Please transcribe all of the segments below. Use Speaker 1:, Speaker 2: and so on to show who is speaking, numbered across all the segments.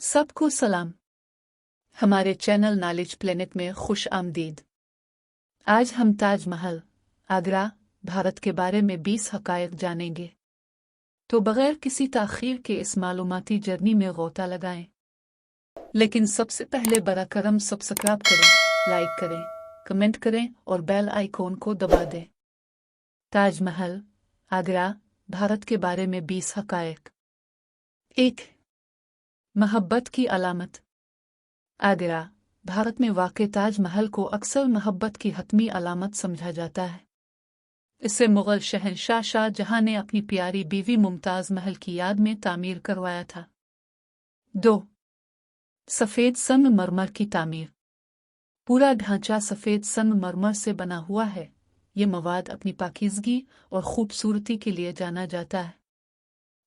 Speaker 1: सबको सलाम। हमारे चैनल नॉलेज प्लेनेट में खुश आमदीद। आज हम ताजमहल आगरा भारत के बारे में 20 हक़ाइक़ जानेंगे। तो बगैर किसी ताख़ीर के इस मालूमाती जर्नी में गोता लगाएं। लेकिन सबसे पहले बरा करम सब्सक्राइब करें, लाइक करें, कमेंट करें और बेल आइकॉन को दबा दें। ताजमहल आगरा भारत के बारे में 20 हक़ाइक़। 1. मोहब्बत की अलामत। आगरा भारत में वाक़े ताजमहल को अक्सर मोहब्बत की हतमी अलामत समझा जाता है। इसे मुग़ल शहंशाह शाहजहां ने अपनी प्यारी बीवी मुमताज़ महल की याद में तामीर करवाया था। 2. सफ़ेद संगमरमर की तामीर। पूरा ढांचा सफ़ेद संगमरमर से बना हुआ है। ये मवाद अपनी पाकीज़गी और खूबसूरती के लिए जाना जाता है।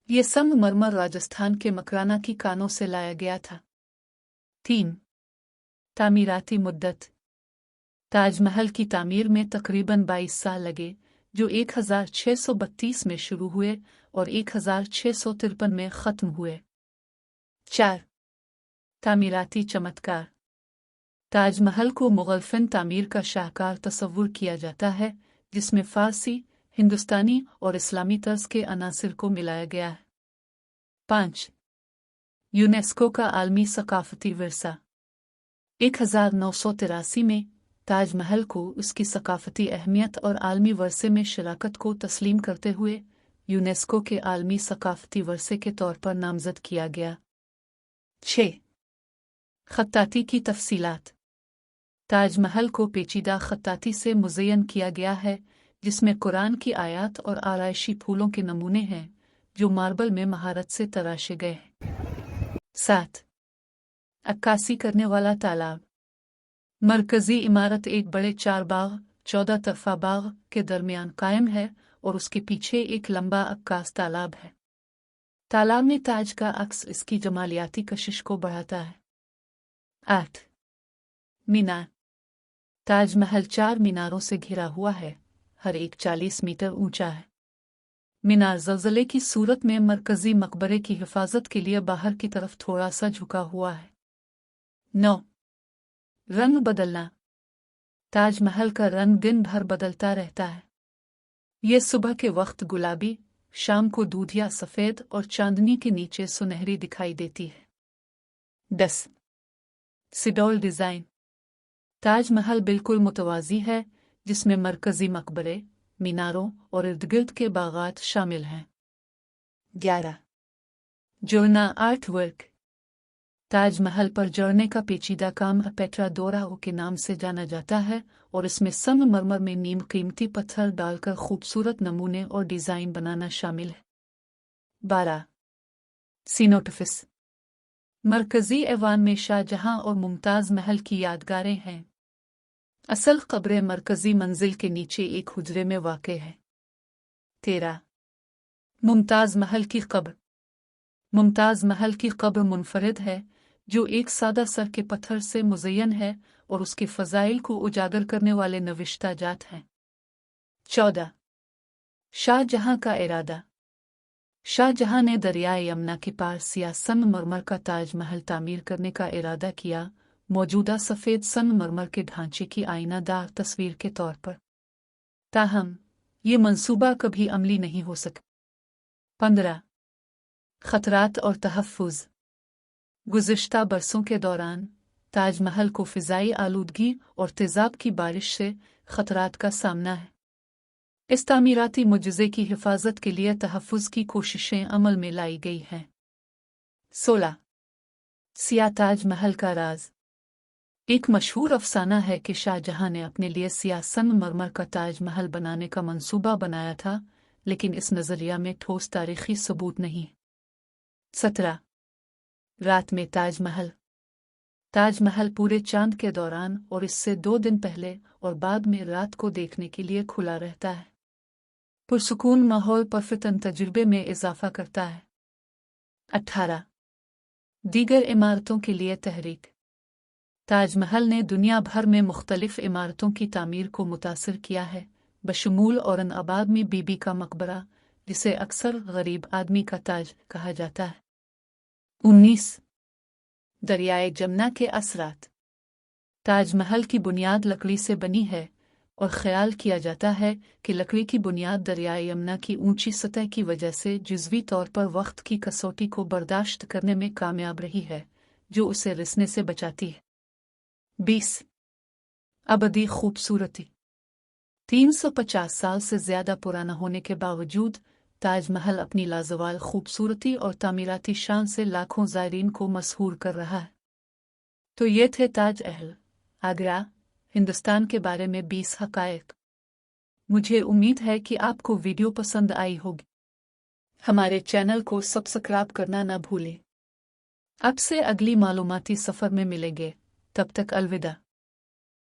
Speaker 1: ये संगमरमर राजस्थान के मकराना की कानों से लाया गया था। 3. तामीराती मुद्दत। ताजमहल की तामीर में तकरीबन 22 साल लगे, जो 1632 में शुरू हुए और 1653 में ख़त्म हुए। 4. तामीराती चमत्कार। ताजमहल को मुग़ल फ़न तामीर का शाहकार तस्वुर किया जाता है, जिसमें फ़ारसी, हिंदुस्तानी और इस्लामी तर्ज के अनासिर को मिलाया गया है। 5. यूनेस्को का आलमी सकाफ़ती विरसा। 1983 में ताजमहल को उसकी सकाफ़ती अहमियत और आलमी वर्से में शराकत को तस्लीम करते हुए यूनेस्को के आलमी सकाफ़ती वर्से के तौर पर नामज़द किया गया। 6. ख़त्ताती की तफ़सीलात। ताजमहल को पेचीदा ख़त्ताती से मुज़य्यन किया गया है, जिसमें कुरान की आयत और आराइशी फूलों के नमूने हैं, जो मार्बल में महारत से तराशे गए हैं। 7. अक्कासी करने वाला तालाब। मरकज़ी इमारत एक बड़े 4 बाग 14 तरफ़ा बाग के दरमियान कायम है और उसके पीछे एक लंबा अक्कास तालाब है। तालाब में ताज का अक्स इसकी जमालियाती कशिश को बढ़ाता है। 8. मीनार। ताजमहल 4 मीनारों से घिरा हुआ है, हर एक 40 मीटर ऊंचा है। मीनार ज़लज़ले की सूरत में मरकज़ी मकबरे की हिफाजत के लिए बाहर की तरफ थोड़ा सा झुका हुआ है। 9. रंग बदलना। ताजमहल का रंग दिन भर बदलता रहता है। ये सुबह के वक्त गुलाबी, शाम को दूधिया सफ़ेद और चांदनी के नीचे सुनहरी दिखाई देती है। 10. सिडोल डिज़ाइन। ताजमहल बिल्कुल मुतवाज़ी है, जिसमें मरकज़ी मकबरे, मीनारों और इर्द-गिर्द के बागात शामिल हैं। 11. जुड़ना आर्ट वर्क। ताजमहल पर जड़ने का पेचीदा काम पेट्रा दोराओ के नाम से जाना जाता है और इसमें संगमरमर में नीम कीमती पत्थर डालकर खूबसूरत नमूने और डिज़ाइन बनाना शामिल है। 12. सीनोटोफिस। मरकज़ी ऐवान में शाहजहां और मुमताज़ महल की यादगारें हैं। असल कब्र मरकज़ी मंजिल के नीचे एक हुजरे में वाक़ है। 13. मुमताज़ महल की कब्र। मुमताज़ महल की कब्र मुनफरिद है, जो एक सादा सर के पत्थर से मुज़य्यन है और उसके फ़ज़ाइल को उजागर करने वाले नविश्ता जात हैं। 14. शाहजहां का इरादा। शाहजहां ने दरियाए यमुना के पार सियाह संगमरमर का ताजमहल तामीर करने का इरादा किया, मौजूदा सफ़ेद संगमरमर के ढांचे की आईनादार तस्वीर के तौर पर। ताहम ये मंसूबा कभी अमली नहीं हो सका। 15. ख़तरात और तहफ़्फ़ुज़। गुज़िश्ता बरसों के दौरान ताजमहल को फ़िज़ाई आलूदगी और तेज़ाब की बारिश से ख़तरात का सामना है। इस तामीराती मुजज़े की हिफाजत के लिए तहफ़्फ़ुज़ की कोशिशें अमल में लाई गई हैं। 16. सियाह ताजमहल का राज। एक मशहूर अफ़साना है कि शाहजहां ने अपने लिए सियाह संगमरमर का ताजमहल बनाने का मंसूबा बनाया था, लेकिन इस नज़रिया में ठोस तारीख़ी सबूत नहीं। 17. रात में ताजमहल। ताजमहल पूरे चांद के दौरान और इससे 2 दिन पहले और बाद में रात को देखने के लिए खुला रहता है। पुरसुकून माहौल परफ़ितन तजुर्बे में इजाफ़ा करता है। 18. दीगर इमारतों के लिए तहरीक। ताजमहल ने दुनिया भर में मुख्तलिफ इमारतों की तामीर को मुतासिर किया है, बशमूल औरंगाबाद में बीबी का मकबरा, जिसे अक्सर गरीब आदमी का ताज कहा जाता है। 19. दरियाए जमुना के असरात। ताजमहल की बुनियाद लकड़ी से बनी है और ख्याल किया जाता है कि लकड़ी की बुनियाद दरियाए यमुना की ऊंची सतह की वजह से जुज़वी तौर पर वक्त की कसौटी को बर्दाश्त करने में कामयाब रही है, जो उसे रिसने से बचाती है। 20 अबदी खूबसूरती। 350 साल से ज्यादा पुराना होने के बावजूद ताजमहल अपनी लाजवाल खूबसूरती और तामीराती शान से लाखों ज़ायरीन को मसहूर कर रहा है। तो ये थे ताज महल आगरा, हिंदुस्तान के बारे में 20 हक़ाइक़। मुझे उम्मीद है कि आपको वीडियो पसंद आई होगी। हमारे चैनल को सब्सक्राइब करना न भूलें। अब से अगली मालूमाती सफ़र में मिलेंगे, तब तक अलविदा।